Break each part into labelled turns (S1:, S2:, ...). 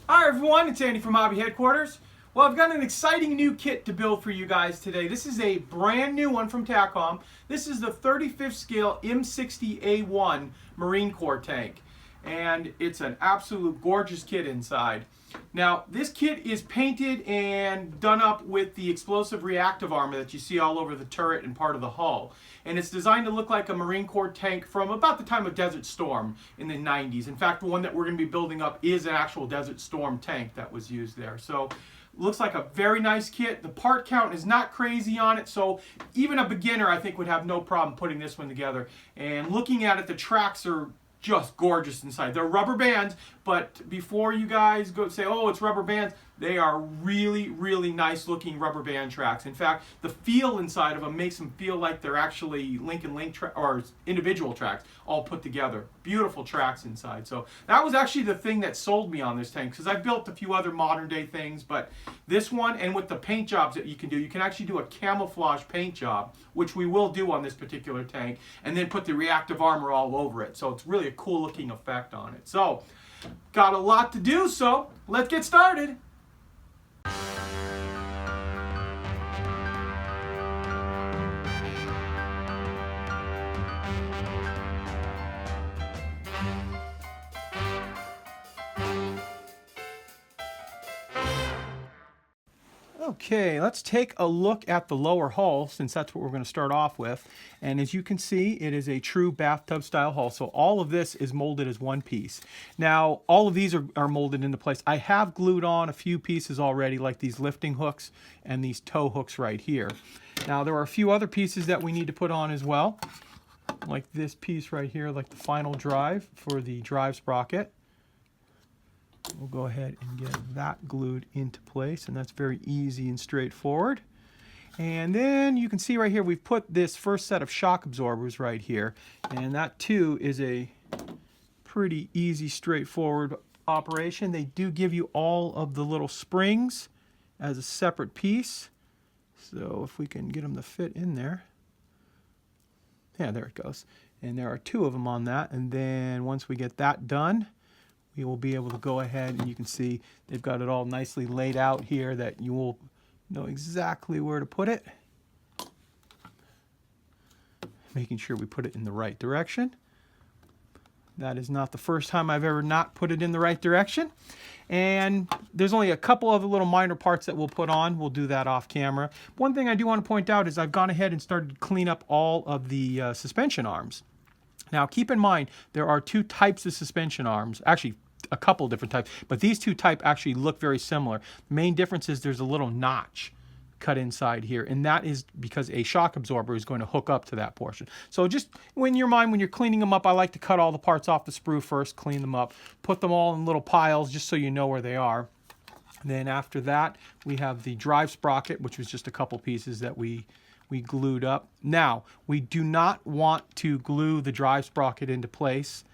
S1: Hi everyone, it's Andy from Hobby Headquarters. Well, I've got an exciting new kit to build for you guys today. This is a brand new one from Takom. This is the 35th scale M60A1 Marine Corps tank. And it's an absolute gorgeous kit inside. Now, this kit is painted and done up with the explosive reactive armor that you see all over the turret and part of the hull. And it's designed to look like a Marine Corps tank from about the time of Desert Storm in the 90s. In fact, the one that we're going to be building up is an actual Desert Storm tank that was used there. So, looks like a very nice kit. The part count is not crazy on it, so even a beginner I think would have no problem putting this one together. And looking at it, the tracks are just gorgeous inside. They're rubber bands, but before you guys go say, oh, it's rubber bands, they are really, really nice looking rubber band tracks. In fact, the feel inside of them makes them feel like they're actually link or individual tracks all put together. Beautiful tracks inside. So that was actually the thing that sold me on this tank, because I've built a few other modern day things, but this one, and with the paint jobs that you can do, you can actually do a camouflage paint job, which we will do on this particular tank, and then put the reactive armor all over it. So it's really a cool looking effect on it. So got a lot to do, so let's get started. Okay, let's take a look at the lower hull, since that's what we're going to start off with. And as you can see, it is a true bathtub style hull. So all of this is molded as one piece. Now, all of these are molded into place. I have glued on a few pieces already, like these lifting hooks and these tow hooks right here. Now, there are a few other pieces that we need to put on as well, like this piece right here, like the final drive for the drive sprocket. We'll go ahead and get that glued into place, and that's very easy and straightforward. And then you can see right here we've put this first set of shock absorbers right here, and that too is a pretty easy, straightforward operation. They do give you all of the little springs as a separate piece, so if we can get them to fit in there. Yeah, there it goes. And there are two of them on that, and then once we get that done, we will be able to go ahead, and you can see they've got it all nicely laid out here that you will know exactly where to put it. Making sure we put it in the right direction. That is not the first time I've ever not put it in the right direction. And there's only a couple other little minor parts that we'll put on. We'll do that off camera. One thing I do want to point out is I've gone ahead and started to clean up all of the suspension arms. Now keep in mind, there are two types of suspension arms, actually a couple different types, but these two types actually look very similar. The main difference is there's a little notch cut inside here, and that is because a shock absorber is going to hook up to that portion. So just in your mind, when you're cleaning them up, I like to cut all the parts off the sprue first, clean them up, put them all in little piles just so you know where they are. And then after that, we have the drive sprocket, which was just a couple pieces that we glued up. Now, we do not want to glue the drive sprocket into place.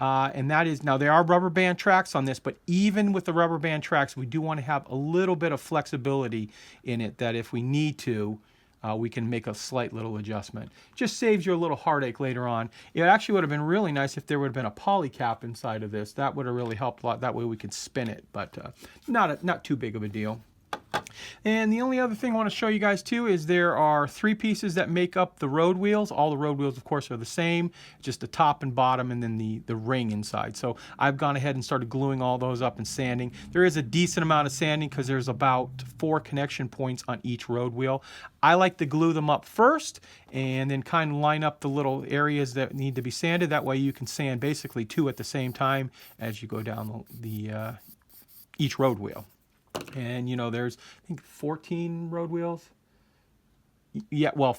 S1: And that is, now there are rubber band tracks on this, but even with the rubber band tracks, we do want to have a little bit of flexibility in it, that if we need to, we can make a slight little adjustment. Just saves you a little heartache later on. It actually would have been really nice if there would have been a poly cap inside of this. That would have really helped a lot. That way we could spin it, but not too big of a deal. And the only other thing I want to show you guys too is there are three pieces that make up the road wheels. All the road wheels, of course, are the same, just the top and bottom, and then the ring inside. So I've gone ahead and started gluing all those up and sanding. There is a decent amount of sanding because there's about 4 connection points on each road wheel. I like to glue them up first and then kind of line up the little areas that need to be sanded. That way you can sand basically 2 at the same time as you go down each road wheel. And you know, there's I think 14 road wheels. Yeah, well,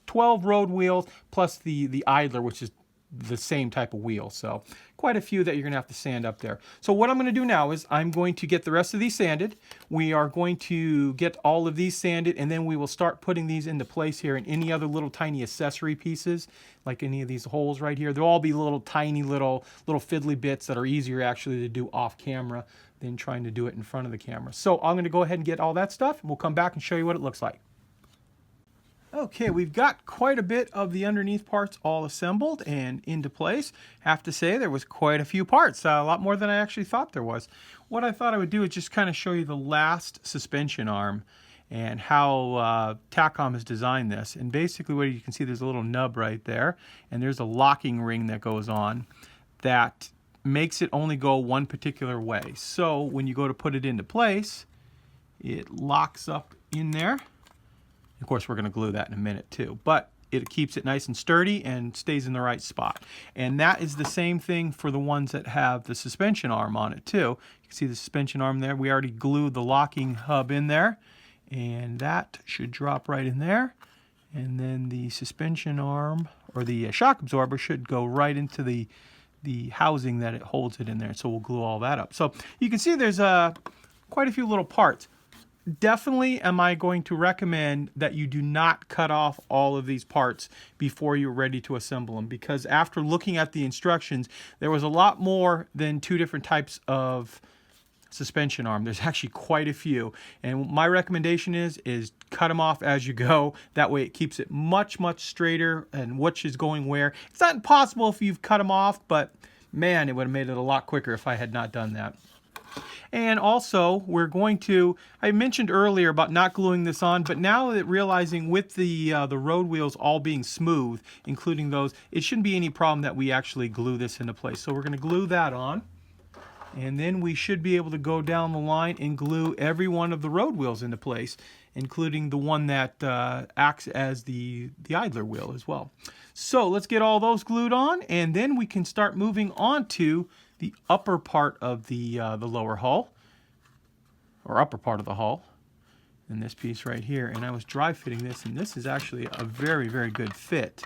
S1: 12 road wheels plus the idler, which is the same type of wheel. So quite a few that you're gonna have to sand up there. So what I'm gonna do now is I'm going to get the rest of these sanded. We are going to get all of these sanded, and then we will start putting these into place here, and any other little tiny accessory pieces, like any of these holes right here, they'll all be little tiny little fiddly bits that are easier actually to do off camera than trying to do it in front of the camera. So I'm gonna go ahead and get all that stuff, and we'll come back and show you what it looks like. Okay, we've got quite a bit of the underneath parts all assembled and into place. Have to say there was quite a few parts, a lot more than I actually thought there was. What I thought I would do is just kind of show you the last suspension arm and how Takom has designed this. And basically what you can see, there's a little nub right there, and there's a locking ring that goes on that makes it only go one particular way. So when you go to put it into place, it locks up in there. Of course, we're going to glue that in a minute too, but it keeps it nice and sturdy and stays in the right spot. And that is the same thing for the ones that have the suspension arm on it too. You can see the suspension arm there. We already glued the locking hub in there, and that should drop right in there. And then the suspension arm, or the shock absorber, should go right into the housing that it holds it in there. So we'll glue all that up. So you can see there's quite a few little parts. Definitely am I going to recommend that you do not cut off all of these parts before you're ready to assemble them, because after looking at the instructions, there was a lot more than 2 different types of suspension arm. There's actually quite a few, and my recommendation is cut them off as you go. That way it keeps it much straighter and which is going where. It's not impossible if you've cut them off, but man, it would have made it a lot quicker if I had not done that. And also, we're going to, I mentioned earlier about not gluing this on, but now that realizing with the road wheels all being smooth, including those, it shouldn't be any problem that we actually glue this into place. So we're going to glue that on, and then we should be able to go down the line and glue every one of the road wheels into place, including the one that acts as the idler wheel as well. So let's get all those glued on, and then we can start moving on to the upper part of the lower hull, or upper part of the hull, in this piece right here. And I was dry fitting this, and this is actually a very good fit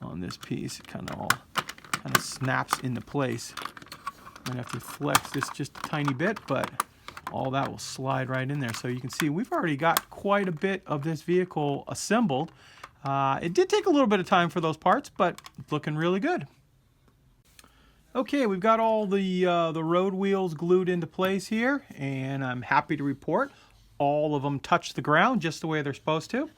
S1: on this piece. It kind of snaps into place. I'm gonna have to flex this just a tiny bit, but all that will slide right in there. So you can see we've already got quite a bit of this vehicle assembled. It did take a little bit of time for those parts, but it's looking really good. Okay, we've got all the road wheels glued into place here, and I'm happy to report all of them touch the ground just the way they're supposed to.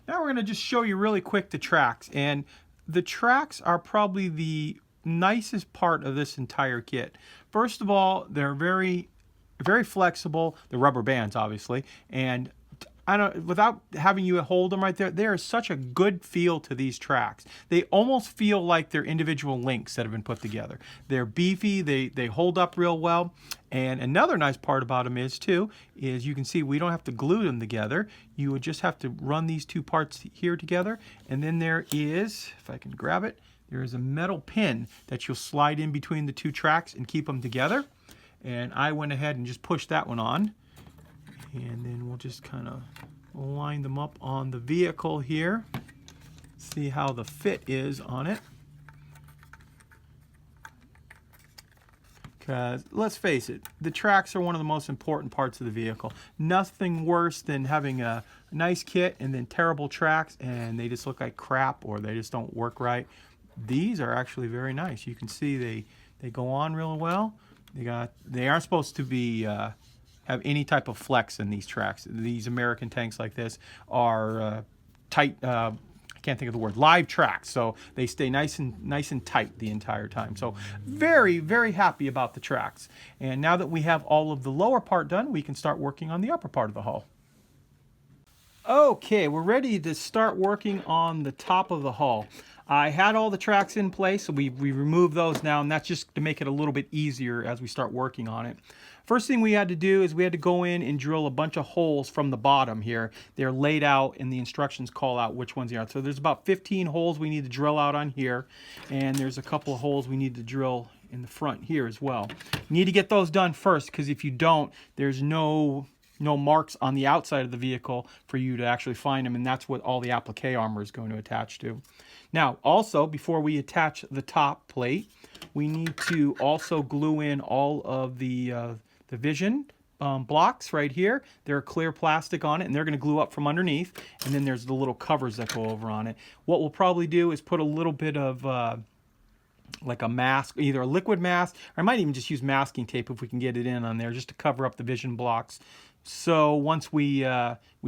S1: Now we're going to just show you really quick the tracks, and the tracks are probably the nicest part of this entire kit. First of all, they're very flexible. The rubber bands, obviously, and without having you hold them right there, there is such a good feel to these tracks. They almost feel like they're individual links that have been put together. They're beefy, they hold up real well. And another nice part about them is you can see we don't have to glue them together. You would just have to run these 2 parts here together. And then there is, if I can grab it, there is a metal pin that you'll slide in between the 2 tracks and keep them together. And I went ahead and just pushed that one on. And then we'll just kind of line them up on the vehicle here. See how the fit is on it. Because let's face it, the tracks are one of the most important parts of the vehicle. Nothing worse than having a nice kit and then terrible tracks and they just look like crap or they just don't work right. These are actually very nice. You can see they go on real well. They aren't supposed to be have any type of flex in these tracks. These American tanks like this are tight, I can't think of the word, live tracks. So they stay nice and tight the entire time. So very happy about the tracks. And now that we have all of the lower part done, we can start working on the upper part of the hull. Okay, we're ready to start working on the top of the hull. I had all the tracks in place, so we removed those now, and that's just to make it a little bit easier as we start working on it. First thing we had to do is we had to go in and drill a bunch of holes from the bottom here. They're laid out and the instructions call out which ones they are. So there's about 15 holes we need to drill out on here, and there's a couple of holes we need to drill in the front here as well. You need to get those done first, because if you don't, there's no marks on the outside of the vehicle for you to actually find them, and that's what all the applique armor is going to attach to. Now, also, before we attach the top plate, we need to also glue in all of the vision blocks right here. They're clear plastic on it, and they're going to glue up from underneath, and then there's the little covers that go over on it. What we'll probably do is put a little bit of like a mask, either a liquid mask, or I might even just use masking tape if we can get it in on there, just to cover up the vision blocks So once we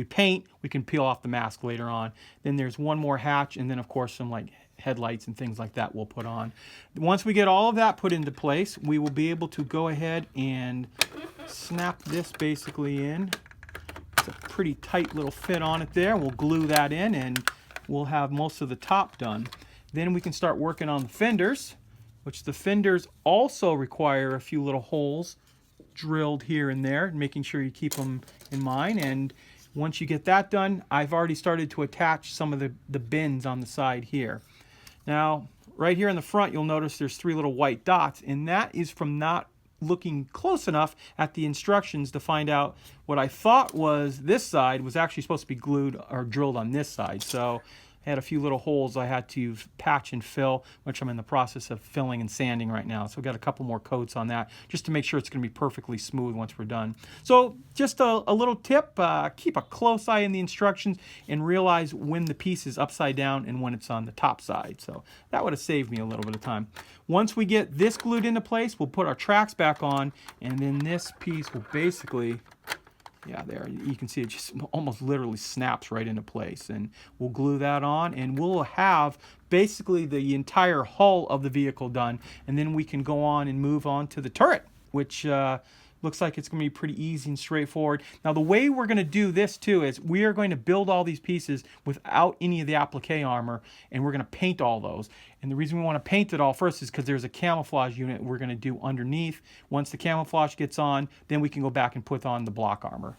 S1: paint, we can peel off the mask later on. Then there's one more hatch, and then of course some like headlights and things like that we'll put on. Once we get all of that put into place, we will be able to go ahead and snap this basically in. It's a pretty tight little fit on it there. We'll glue that in and we'll have most of the top done. Then we can start working on the fenders, which the fenders also require a few little holes drilled here and there, making sure you keep them in mind. And once you get that done, I've already started to attach some of the bins on the side here. Now, right here in the front, you'll notice there's 3 little white dots, and that is from not looking close enough at the instructions to find out what I thought was this side was actually supposed to be glued or drilled on this side. So I had a few little holes I had to patch and fill, which I'm in the process of filling and sanding right now. So we've got a couple more coats on that just to make sure it's going to be perfectly smooth once we're done. So just a little tip, keep a close eye in the instructions and realize when the piece is upside down and when it's on the top side. So that would have saved me a little bit of time. Once we get this glued into place, we'll put our tracks back on, and then this piece will basically... yeah, there you can see it just almost literally snaps right into place, and we'll glue that on and we'll have basically the entire hull of the vehicle done, and then we can go on and move on to the turret, which looks like it's going to be pretty easy and straightforward. Now the way we're going to do this too is we are going to build all these pieces without any of the applique armor, and we're going to paint all those. And the reason we want to paint it all first is because there's a camouflage unit we're going to do underneath. Once the camouflage gets on, then we can go back and put on the block armor.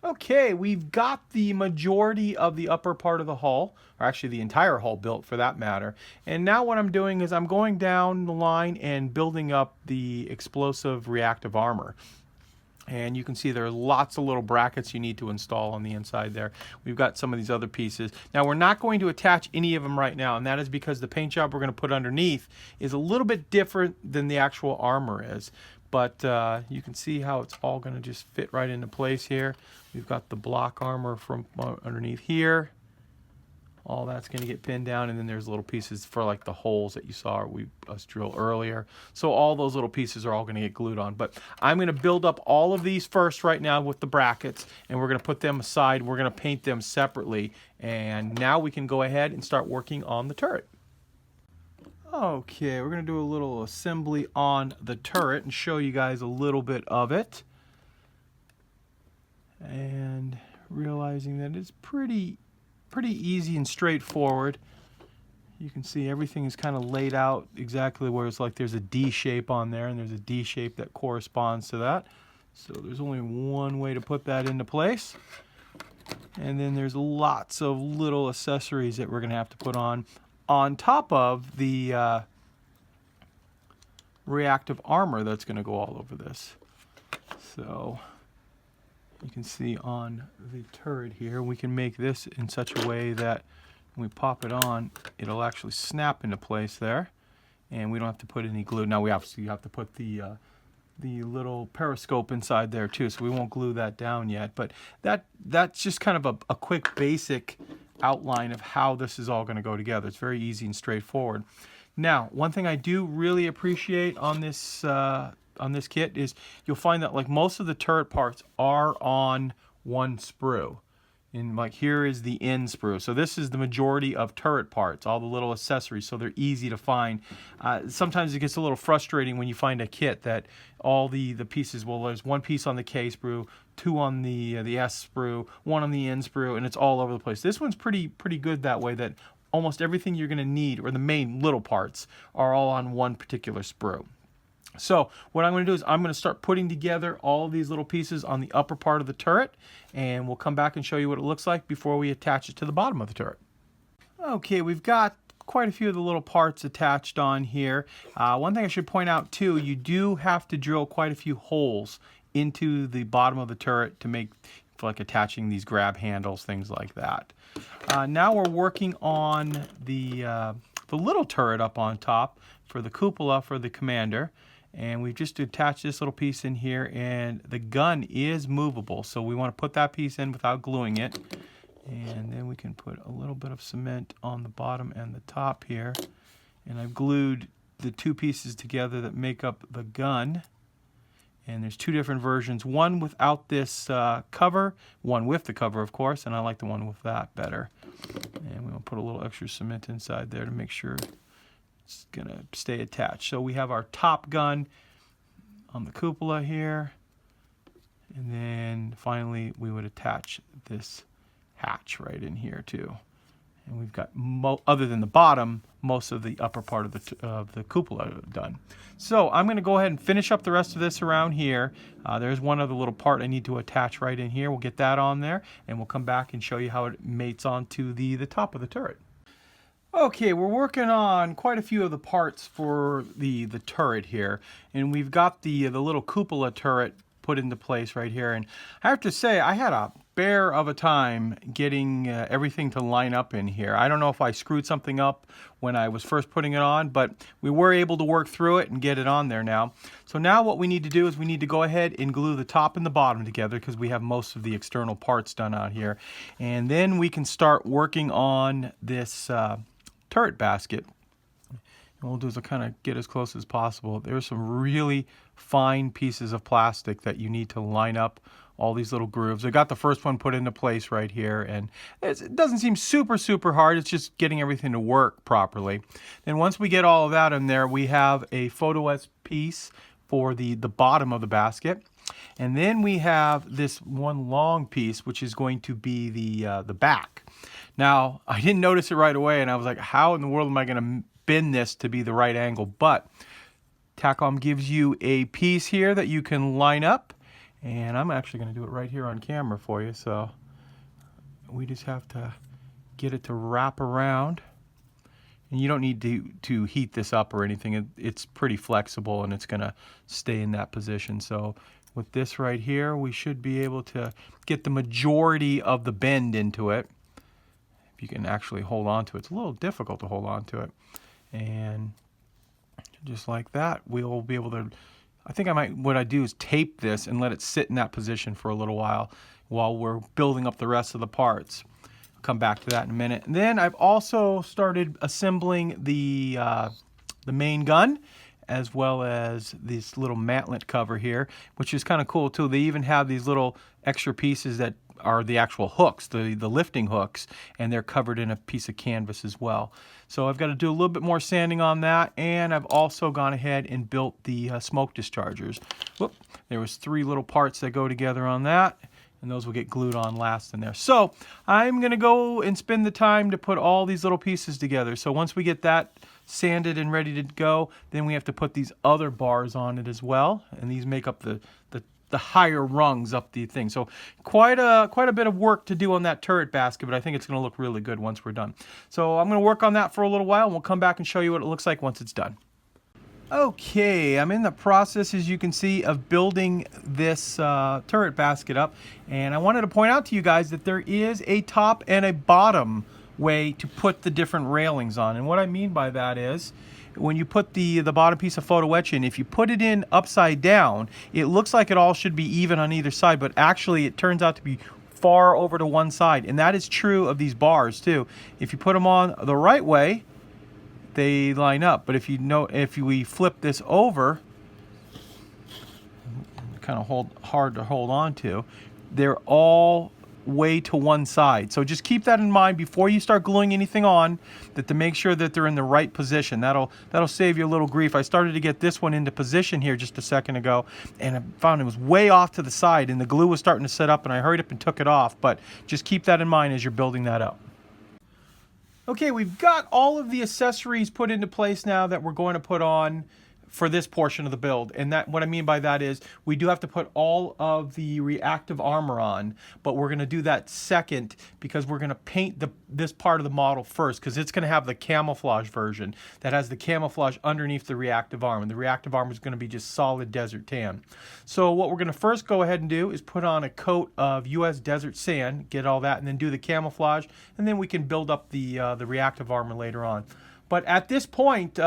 S1: Okay, we've got the majority of the upper part of the hull, or actually the entire hull built for that matter. And now what I'm doing is I'm going down the line and building up the explosive reactive armor. And you can see there are lots of little brackets you need to install on the inside there. We've got some of these other pieces. Now we're not going to attach any of them right now, and that is because the paint job we're going to put underneath is a little bit different than the actual armor is. But you can see how it's all going to just fit right into place here. We've got the block armor from underneath here. All that's going to get pinned down, and then there's little pieces for like the holes that you saw us drill earlier. So all those little pieces are all going to get glued on. But I'm going to build up all of these first right now with the brackets, and we're going to put them aside. We're going to paint them separately, and now we can go ahead and start working on the turret. Okay, we're going to do a little assembly on the turret and show you guys a little bit of it. And realizing that it's pretty easy and straightforward. You can see everything is kind of laid out exactly where it's like there's a D shape on there, and there's a D shape that corresponds to that. So there's only one way to put that into place. And then there's lots of little accessories that we're going to have to put on top of the reactive armor that's going to go all over this. So you can see on the turret here, we can make this in such a way that when we pop it on, it'll actually snap into place there, and we don't have to put any glue. Now we obviously have to put the little periscope inside there too, so we won't glue that down yet. But that's just kind of a quick basic outline of how this is all going to go together. It's very easy and straightforward. Now, one thing I do really appreciate on this kit is you'll find that like most of the turret parts are on one sprue. And like here is the end sprue. So this is the majority of turret parts, all the little accessories, so they're easy to find. Sometimes it gets a little frustrating when you find a kit that all the pieces, well, there's one piece on the K sprue, 2 on the S sprue, 1 on the end sprue, and it's all over the place. This one's pretty good that way, that almost everything you're going to need, or the main little parts, are all on one particular sprue. So what I'm going to do is I'm going to start putting together all of these little pieces on the upper part of the turret, and we'll come back and show you what it looks like before we attach it to the bottom of the turret. Okay, we've got quite a few of the little parts attached on here. One thing I should point out too, you do have to drill quite a few holes into the bottom of the turret to make, for like attaching these grab handles, things like that. Now we're working on the little turret up on top for the cupola for the commander. And we've just attached this little piece in here, and the gun is movable, so we want to put that piece in without gluing it. And then we can put a little bit of cement on the bottom and the top here. And I've glued the 2 pieces together that make up the gun. And there's two different versions, one without this cover, one with the cover, of course, and I like the one with that better. And we'll put a little extra cement inside there to make sure it's going to stay attached. So we have our top gun on the cupola here, and then finally we would attach this hatch right in here too. And we've got, other than the bottom, most of the upper part of the cupola done. So I'm going to go ahead and finish up the rest of this around here. There's one other little part I need to attach right in here. We'll get that on there, and we'll come back and show you how it mates onto the top of the turret. Okay, we're working on quite a few of the parts for the turret here, and we've got the little cupola turret put into place right here. And I have to say, I had a bear of a time getting everything to line up in here. I don't know if I screwed something up when I was first putting it on, but we were able to work through it and get it on there now. So now what we need to do is we need to go ahead and glue the top and the bottom together, because we have most of the external parts done out here. And then we can start working on this turret basket. And we'll do is kind of get as close as possible. There's some really fine pieces of plastic that you need to line up all these little grooves. I got the first one put into place right here, and it doesn't seem super hard. It's just getting everything to work properly. Then once we get all of that in there, we have a photo etch piece for the bottom of the basket. And then we have this one long piece, which is going to be the back. Now, I didn't notice it right away, and I was like, how in the world am I going to bend this to be the right angle? But Takom gives you a piece here that you can line up, and I'm actually going to do it right here on camera for you. So we just have to get it to wrap around, and you don't need to heat this up or anything. It's pretty flexible, and it's going to stay in that position. So with this right here, we should be able to get the majority of the bend into it. If you can actually hold on to it. It's a little difficult to hold on to it. And just like that, we'll be able to, I think what I do is tape this and let it sit in that position for a little while we're building up the rest of the parts. I'll come back to that in a minute. And then I've also started assembling the main gun, as well as this little mantlet cover here, which is kind of cool too. They even have these little extra pieces that are the actual hooks, the lifting hooks, and they're covered in a piece of canvas as well. So I've got to do a little bit more sanding on that, and I've also gone ahead and built the smoke dischargers. Whoop, there was 3 little parts that go together on that, and those will get glued on last in there. So I'm going to go and spend the time to put all these little pieces together. So once we get that sanded and ready to go, then we have to put these other bars on it as well, and these make up the higher rungs up the thing. So quite a bit of work to do on that turret basket, but I think it's going to look really good once we're done. So I'm going to work on that for a little while, and we'll come back and show you what it looks like once it's done. Okay, I'm in the process, as you can see, of building this turret basket up, and I wanted to point out to you guys that there is a top and a bottom way to put the different railings on. And what I mean by that is, when you put the bottom piece of photo etch in, if you put it in upside down, it looks like it all should be even on either side, but actually it turns out to be far over to one side. And that is true of these bars too. If you put them on the right way, they line up. But if we flip this over, kind of hard to hold on to, they're all way to one side. So just keep that in mind before you start gluing anything on, that to make sure that they're in the right position. That'll save you a little grief. I started to get this one into position here just a second ago, and I found it was way off to the side, and the glue was starting to set up, and I hurried up and took it off. But just keep that in mind as you're building that up. Okay, we've got all of the accessories put into place now that we're going to put on for this portion of the build. And that, what I mean by that is, we do have to put all of the reactive armor on, but we're going to do that second, because we're going to paint this part of the model first, because it's going to have the camouflage version that has the camouflage underneath the reactive armor. And the reactive armor is going to be just solid desert tan. So what we're going to first go ahead and do is put on a coat of US desert sand, get all that, and then do the camouflage, and then we can build up the reactive armor later on. But at this point,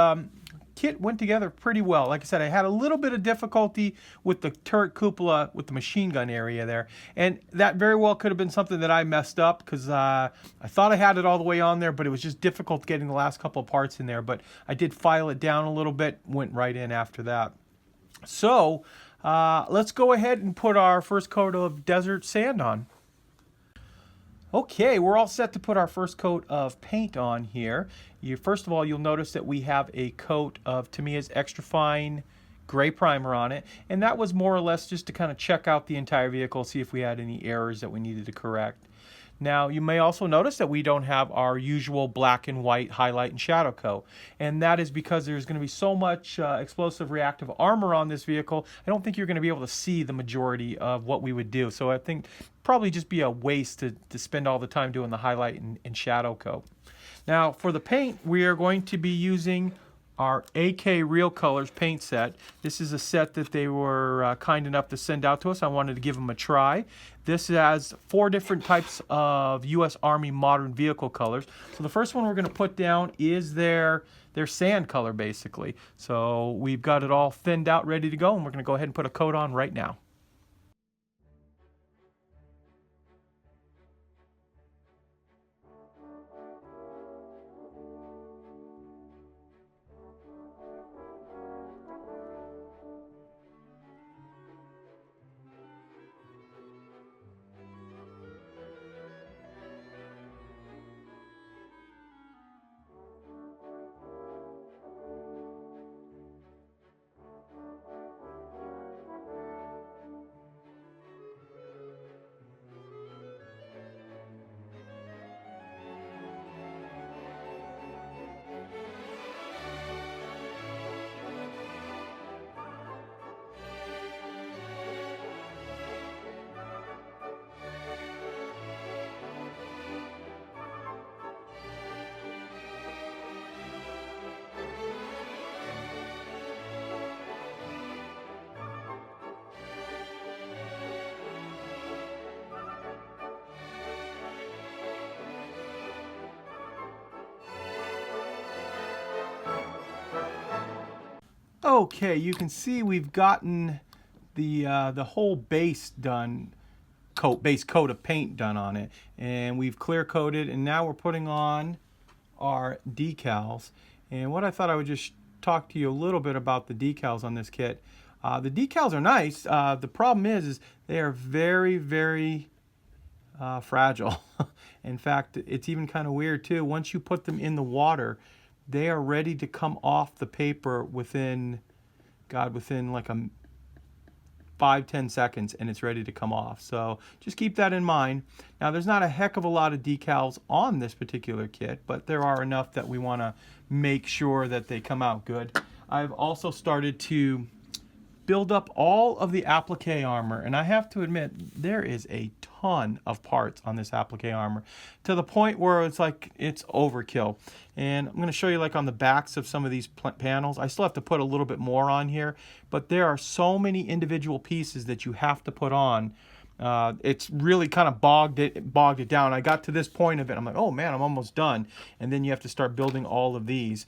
S1: kit went together pretty well. Like I said, I had a little bit of difficulty with the turret cupola with the machine gun area there, and that very well could have been something that I messed up, because I thought I had it all the way on there, but it was just difficult getting the last couple of parts in there. But I did file it down a little bit, went right in after that. So Let's go ahead and put our first coat of desert sand on. Okay, we're all set to put our first coat of paint on here. First of all, you'll notice that we have a coat of Tamiya's Extra Fine gray primer on it, and that was more or less just to kind of check out the entire vehicle, see if we had any errors that we needed to correct. Now, you may also notice that we don't have our usual black and white highlight and shadow coat, and that is because there's going to be so much explosive reactive armor on this vehicle. I don't think you're going to be able to see the majority of what we would do, so I think probably just be a waste to spend all the time doing the highlight and shadow coat. Now, for the paint, we are going to be using our AK Real Colors paint set. This is a set that they were kind enough to send out to us. I wanted to give them a try. This has 4 different types of U.S. Army modern vehicle colors. So the first one we're going to put down is their sand color, basically. So we've got it all thinned out, ready to go, and we're going to go ahead and put a coat on right now. Okay, you can see we've gotten the whole base done, base coat of paint done on it, and we've clear coated, and now we're putting on our decals. And what I thought I would just talk to you a little bit about the decals on this kit. The decals are nice. The problem is they are very, very fragile. In fact, it's even kind of weird too. Once you put them in the water, they are ready to come off the paper within like a 5-10 seconds, and it's ready to come off. So just keep that in mind. Now, there's not a heck of a lot of decals on this particular kit, but there are enough that we want to make sure that they come out good. I've also started to build up all of the applique armor, and I have to admit there is a ton of parts on this applique armor to the point where it's like it's overkill. And I'm going to show you, like, on the backs of some of these panels. I still have to put a little bit more on here, but there are so many individual pieces that you have to put on. It's really kind of bogged it down. I got to this point of it, I'm like, oh man, I'm almost done. And then you have to start building all of these,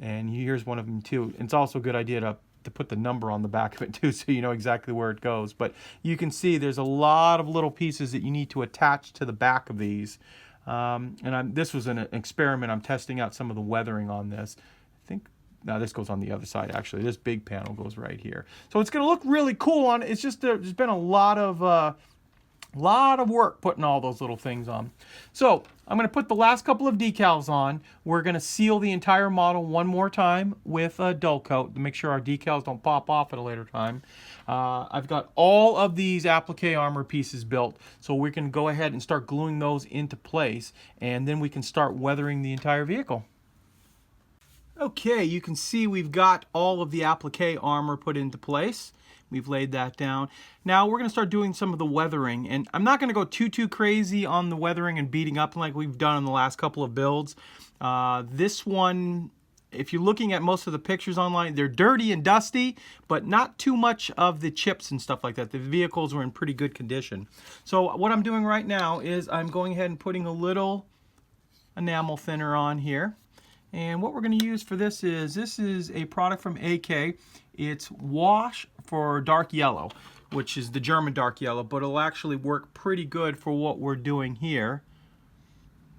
S1: and here's one of them too. It's also a good idea to put the number on the back of it too, so you know exactly where it goes. But you can see there's a lot of little pieces that you need to attach to the back of these. This was an experiment. I'm testing out some of the weathering on this. I think, no, this goes on the other side actually. This big panel goes right here. So it's going to look really cool on it. It's just there's been a lot of work putting all those little things on. So I'm going to put the last couple of decals on. We're going to seal the entire model one more time with a dull coat to make sure our decals don't pop off at a later time. I've got all of these applique armor pieces built, so we can go ahead and start gluing those into place, and then we can start weathering the entire vehicle. Okay, you can see we've got all of the applique armor put into place. We've laid that down. Now we're going to start doing some of the weathering, and I'm not going to go too crazy on the weathering and beating up like we've done in the last couple of builds. This one, if you're looking at most of the pictures online, they're dirty and dusty, but not too much of the chips and stuff like that. The vehicles were in pretty good condition. So what I'm doing right now is I'm going ahead and putting a little enamel thinner on here. And what we're going to use for this is a product from AK. It's Wash for dark yellow, which is the German dark yellow, but it'll actually work pretty good for what we're doing here.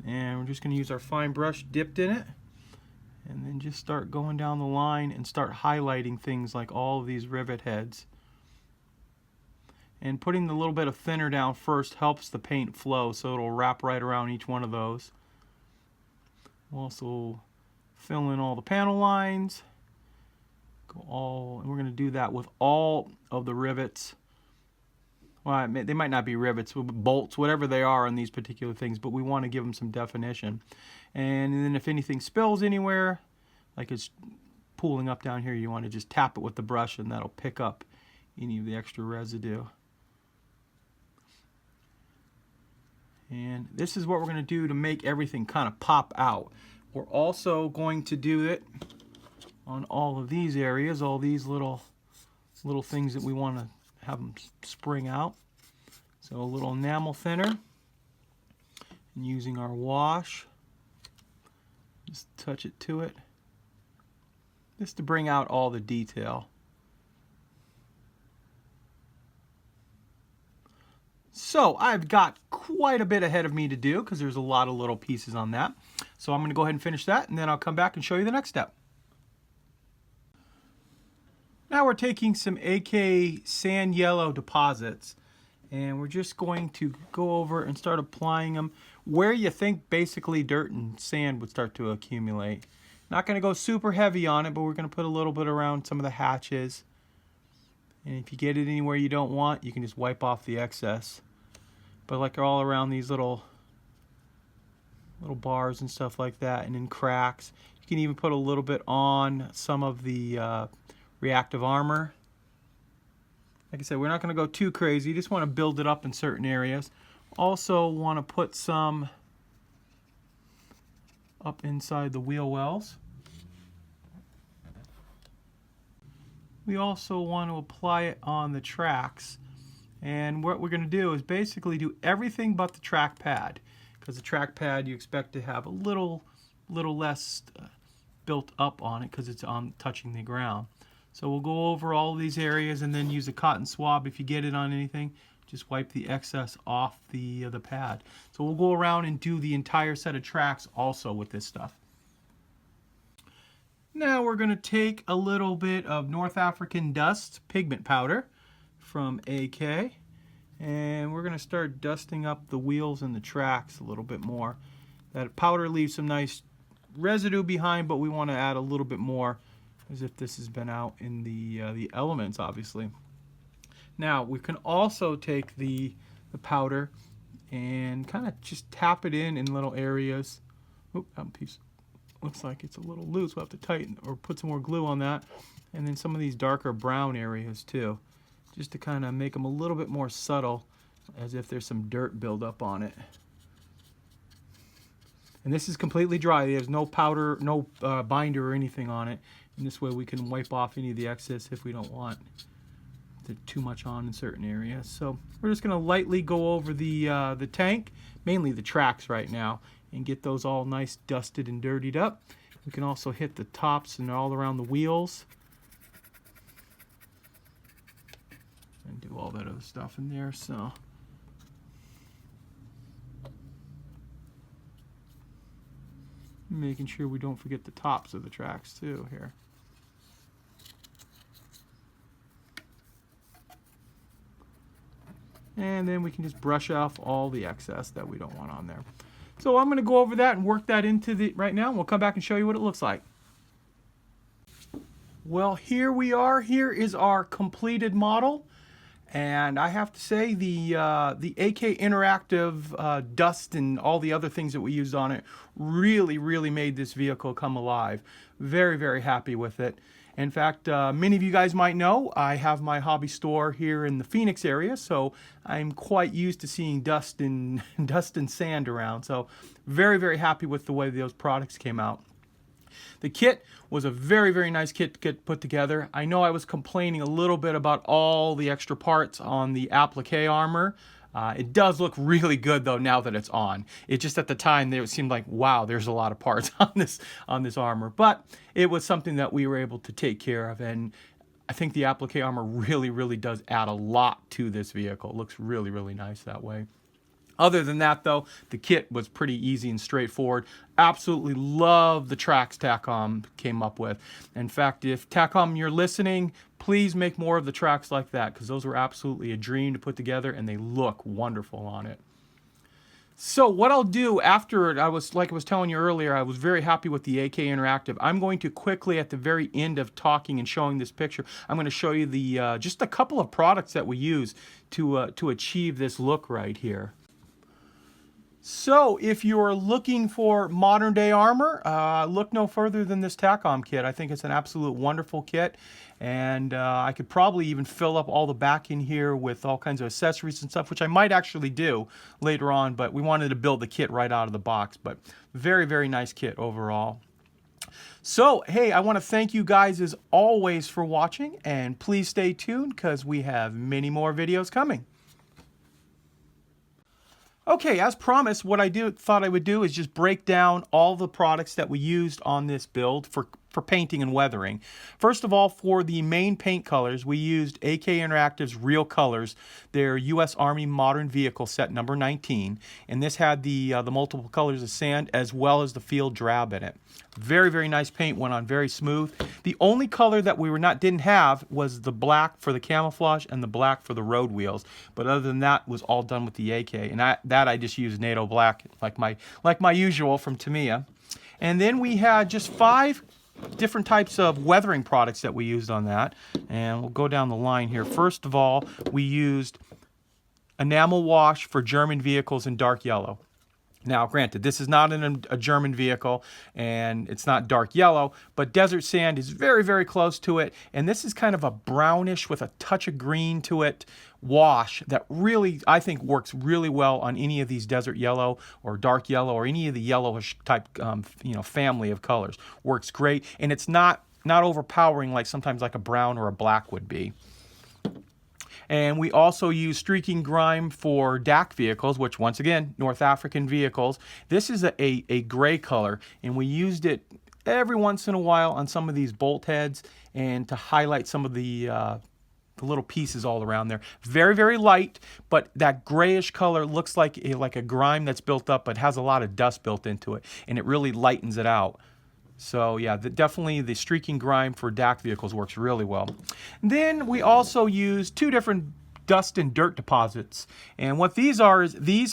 S1: And we're just going to use our fine brush dipped in it, and then just start going down the line and start highlighting things like all of these rivet heads. And putting the little bit of thinner down first helps the paint flow, so it'll wrap right around each one of those. We'll also fill in all the panel lines. And we're going to do that with all of the rivets. Well, they might not be rivets, bolts, whatever they are on these particular things, but we want to give them some definition. And then if anything spills anywhere, like it's pooling up down here, you want to just tap it with the brush and that'll pick up any of the extra residue. And this is what we're going to do to make everything kind of pop out. We're also going to do it on all of these areas, all these little things that we want to have them spring out. So a little enamel thinner, and using our wash, just touch it to it, just to bring out all the detail. So I've got quite a bit ahead of me to do because there's a lot of little pieces on that. So I'm going to go ahead and finish that, and then I'll come back and show you the next step. Now we're taking some AK sand yellow deposits, and we're just going to go over and start applying them where you think basically dirt and sand would start to accumulate. Not going to go super heavy on it, but we're going to put a little bit around some of the hatches. And if you get it anywhere you don't want, you can just wipe off the excess. But like all around these little bars and stuff like that, and in cracks. You can even put a little bit on some of the reactive armor. Like I said, we're not going to go too crazy. You just want to build it up in certain areas. Also want to put some up inside the wheel wells. We also want to apply it on the tracks. And what we're going to do is basically do everything but the track pad. Because the track pad you expect to have a little less built up on it because it's touching the ground. So we'll go over all of these areas and then use a cotton swab. If you get it on anything, just wipe the excess off the pad. So we'll go around and do the entire set of tracks also with this stuff. Now we're going to take a little bit of North African dust pigment powder from AK, and we're going to start dusting up the wheels and the tracks a little bit more. That powder leaves some nice residue behind, but we want to add a little bit more, as if this has been out in the elements, obviously. Now we can also take the powder and kind of just tap it in little areas. Oop, that piece looks like it's a little loose. We'll have to tighten or put some more glue on that. And then some of these darker brown areas too, just to kind of make them a little bit more subtle, as if there's some dirt buildup on it. And this is completely dry. There's no powder, no binder or anything on it. And this way we can wipe off any of the excess if we don't want too much on in certain areas. So we're just going to lightly go over the tank, mainly the tracks right now, and get those all nice dusted and dirtied up. We can also hit the tops and all around the wheels. And do all that other stuff in there. So making sure we don't forget the tops of the tracks too here. And then we can just brush off all the excess that we don't want on there. So I'm going to go over that and work that into the right now, and we'll come back and show you what it looks like. Well, here we are. Here is our completed model. And I have to say the AK Interactive dust and all the other things that we used on it really made this vehicle come alive. Very, very happy with it. In fact, many of you guys might know I have my hobby store here in the Phoenix area, so I'm quite used to seeing dust and sand around. So very, very happy with the way those products came out. The kit was a very nice kit to get put together. I know I was complaining a little bit about all the extra parts on the applique armor. It does look really good though now that it's on. It just at the time it seemed like, wow, there's a lot of parts on this armor. But it was something that we were able to take care of, and I think the applique armor really does add a lot to this vehicle. It looks really nice that way. Other than that, though, the kit was pretty easy and straightforward. Absolutely love the tracks Takom came up with. In fact, if Takom, you're listening, please make more of the tracks like that, because those were absolutely a dream to put together, and they look wonderful on it. So what I'll do after it, like I was telling you earlier, I was very happy with the AK Interactive. I'm going to quickly, at the very end of talking and showing this picture, I'm going to show you the just a couple of products that we use to achieve this look right here. So if you're looking for modern day armor, look no further than this Takom kit. I think it's an absolute wonderful kit, and I could probably even fill up all the back in here with all kinds of accessories and stuff, which I might actually do later on, but we wanted to build the kit right out of the box. But very, very nice kit overall. So, hey, I want to thank you guys as always for watching, and please stay tuned because we have many more videos coming. Okay, as promised, what I thought I would do is just break down all the products that we used on this build for painting and weathering. First of all, for the main paint colors, we used AK Interactive's Real Colors, their U.S. Army Modern Vehicle set number 19, and this had the multiple colors of sand as well as the field drab in it. Very, very nice paint, went on very smooth. The only color that we didn't have was the black for the camouflage and the black for the road wheels. But other than that, was all done with the AK, and that I just used NATO black like my usual from Tamiya. And then we had just 5 different types of weathering products that we used on that, and we'll go down the line here. First of all, we used enamel wash for German vehicles in dark yellow. Now, granted, this is not a German vehicle, and it's not dark yellow, but desert sand is very, very close to it, and this is kind of a brownish with a touch of green to it wash that really, I think, works really well on any of these desert yellow or dark yellow or any of the yellowish type, family of colors. Works great, and it's not overpowering like sometimes like a brown or a black would be. And we also use streaking grime for DAC vehicles, which once again, North African vehicles. This is a gray color, and we used it every once in a while on some of these bolt heads and to highlight some of the little pieces all around there. Very, very light, but that grayish color looks like a grime that's built up, but has a lot of dust built into it, and it really lightens it out. So yeah, definitely the streaking grime for DAC vehicles works really well. Then we also use 2 different dust and dirt deposits, and what these are is the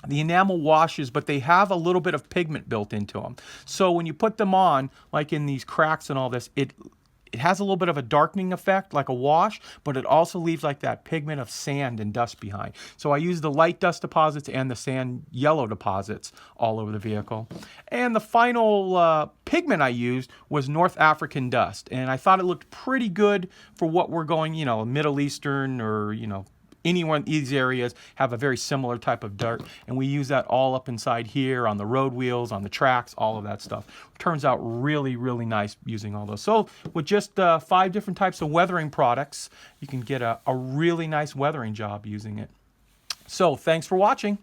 S1: enamel washes, but they have a little bit of pigment built into them. So when you put them on, like in these cracks and all this, it has a little bit of a darkening effect like a wash, but it also leaves like that pigment of sand and dust behind. So I use the light dust deposits and the sand yellow deposits all over the vehicle. And the final pigment I used was North African dust, and I thought it looked pretty good for what we're going, Middle Eastern or, any one of these areas have a very similar type of dirt, and we use that all up inside here on the road wheels, on the tracks, all of that stuff. Turns out really, really nice using all those. So with just 5 different types of weathering products, you can get a really nice weathering job using it. So thanks for watching.